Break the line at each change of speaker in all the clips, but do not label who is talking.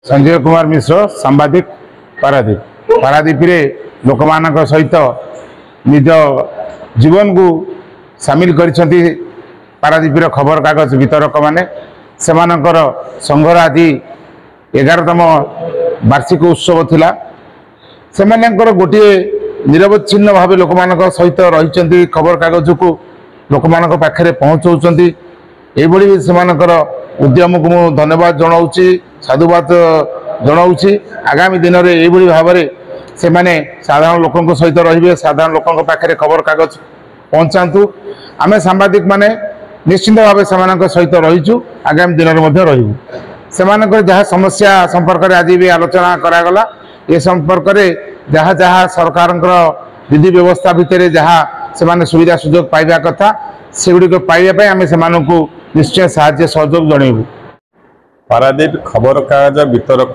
संजय कुमार मिश्र सांबादिक पारादीप पारादीप रे लोक मान सहित निज जीवन को सामिल करिसेंती पारादीप खबर कागज वितरक माने सेमानकर संघर आज 11तम वार्षिक उत्सव थिला सेमानकर गोटे निरवच्छिन्न भाव लोक मान सहित रही खबर कागज को लोक मान पाखे पहुँचाऊँच ये सेमानकर उद्यम को मुझे धन्यवाद जनाऊँगी साधुवाद जनाऊँगी आगामी दिन में ये भाव में से माने साधारण लोकों सहित रे साधारण लोकों पाखे खबर कागज पहुँचातु आम सांबादिक माने निश्चिंत भाव से सहित रहीचु आगामी दिन में रही से जहाँ समस्या संपर्क में आज भी आलोचना करागला ये संपर्क में जहाँ जहाँ सरकार विधि व्यवस्था भितर जहाँ से सुविधा सुजोग पाइबा कथा सेगुड़ी पाइबा आम से निश्चय साहाय्य सहयोग जनइबू।
पारादीप खबर कागज वितरक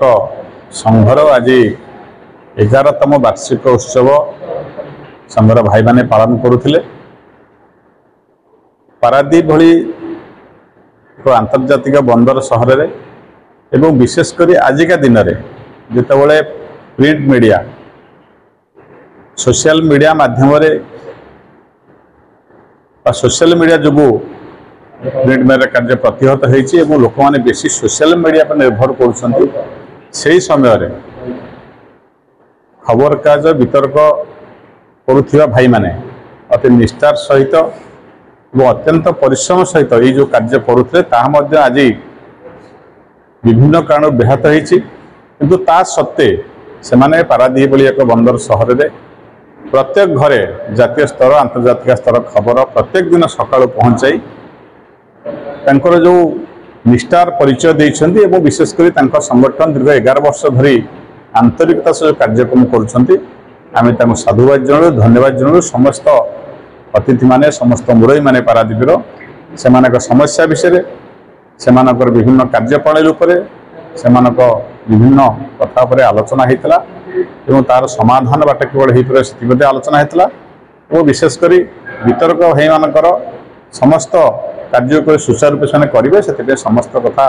संघर आज 11तम वार्षिक उत्सव संघर भाई माने पालन करुथिले। पारादीप भली एक आंतर्जातिक बंदर सहर रे एवं विशेषकर आजिका दिन में जितेबाला प्रिंट मीडिया सोशल मीडिया माध्यम सोशल मीडिया जो प्रिंट मीडिया कार्य प्रतिहत होती लोक मैंने बेसी सोशल मीडिया पर निर्भर कर समय खबर कागज वितरक करुवा भाई माने अति निष्ठार सहित अत्यंत परिश्रम सहित ये जो कार्य करुते आज विभिन्न कारण ब्याहत होती किंतु ता सत्वे से माने पारादीप भली एक बंदर सहर में प्रत्येक घरे जातीय स्तर आंतर्जातिक स्तर खबर प्रत्येक दिन सकाळु पहुँचाई तांकर जो निष्ठार परिचय देइछन्ती एवं विशेषकर संगठन दीर्घ 11 वर्ष धरी आंतरिकता से कार्यक्रम करें साधुवाद जनाऊ धन्यवाद जनाऊ समस्त अतिथि माने समस्त मुरई माने पारादीपर से समस्या विषय से विभिन्न कार्यप्रणाली विभिन्न कथा पर आलोचना होता एवं तार समाधान बाट केवल हो आलोचना होता और विशेषकर वितरक भाई मानकर समस्त कार्य को सुचारू रूप से करेंगे से समस्त कथा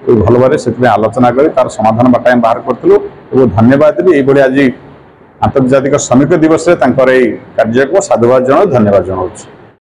भल भाव से आलोचना कर तार समाधान बाट बाहर करूँ धन्यवाद भी ये आज आंतर्जातिक श्रमिक दिवस कार्य को साधुवाद जनाऊ धन्यवाद जनाऊँ।